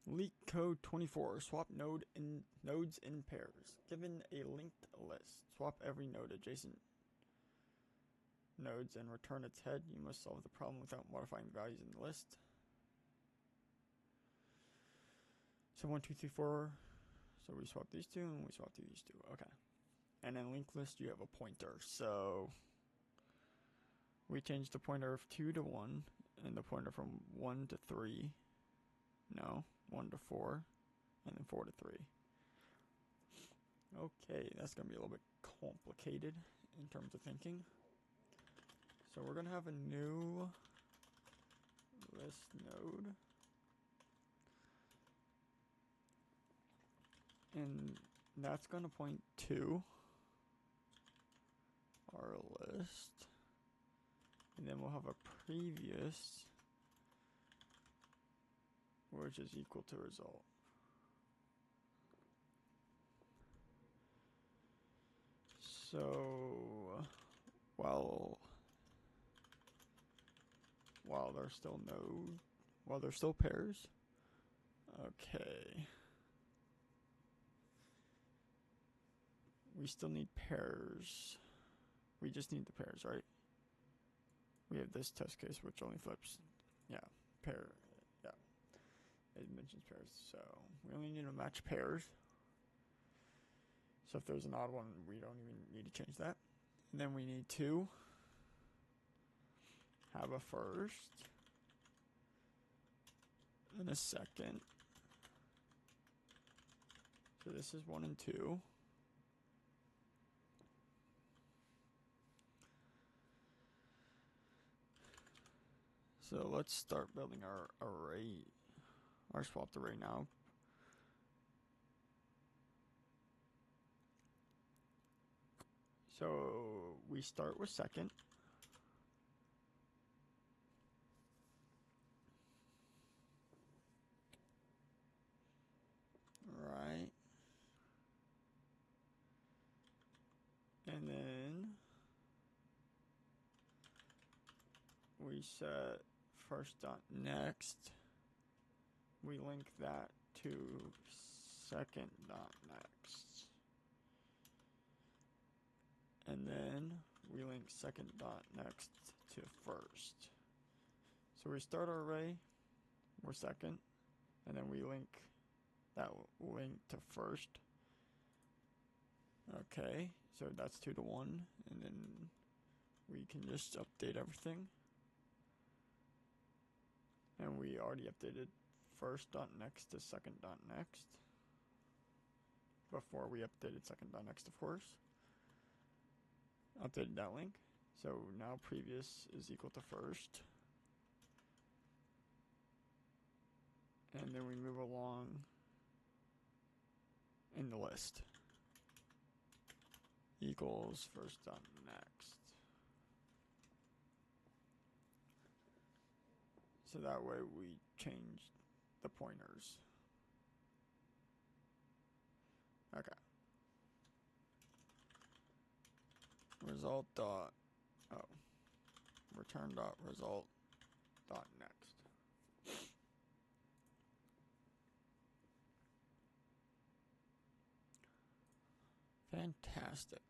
Leet code 24. Swap nodes in pairs. Given a linked list, swap every node adjacent nodes and return its head. You must solve the problem without modifying values in the list. So 1, 2, 3, 4. So we swap these two and we swap these two. Okay. And in linked list you have a pointer. So we change the pointer of 2 to 1 and the pointer from 1 to 3. No, 1 to 4 and then 4 to 3. Okay, that's going to be a little bit complicated in terms of thinking. So we're going to have a new list node. And that's going to point to our list. And then we'll have a previous, which is equal to result. So while they're still pairs. Okay. We still need pairs. We just need the pairs, right? We have this test case which only flips, pair, it mentions pairs, so we only need to match pairs. So if there's an odd one, we don't even need to change that. And then we need to have a first and a second. So this is 1 and 2. So let's start building our array, our swapped array now. So we start with second. Right. And then we set first dot next. We link that to second dot next. And then we link second dot next to first. So we start our array, we're second, and then we link that link to first. Okay, so that's 2 to 1, and then we can just update everything. And we already updated first dot next to second dot next before we updated second dot next, of course. Updated that link. So now previous is equal to first. And then we move along in the list. Equals first dot next. So that way we change the pointers. Okay. Result dot, return dot result dot next. Fantastic.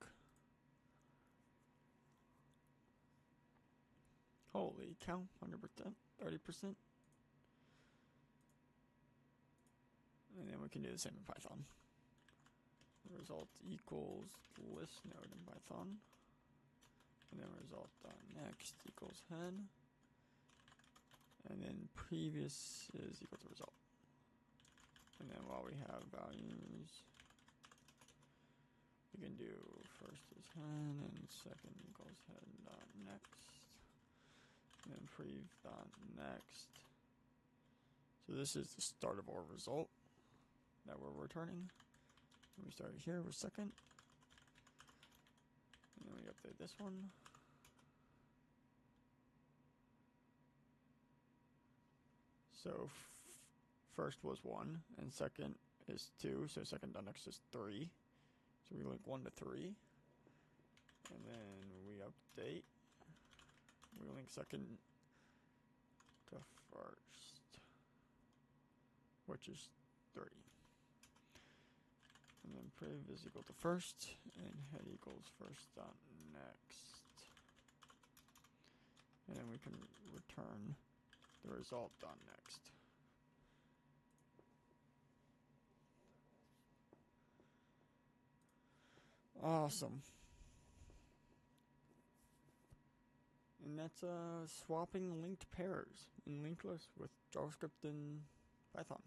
Holy cow, 100%, 30%. And then we can do the same in Python. Result equals list node in Python. And then result dot next equals head. And then previous is equal to result. And then while we have values, we can do first is head and second equals head dot next. And then prev dot next. So this is the start of our result that we're returning. And we start here with second. And then we update this one. So first was 1 and second is 2. So second dot next is 3. So we link 1 to 3. And then we update. We link second to first. which is 30. And then priv is equal to first, and head equals first dot next. And then we can return the result dot next. Awesome. And that's swapping linked pairs in linked lists with JavaScript and Python.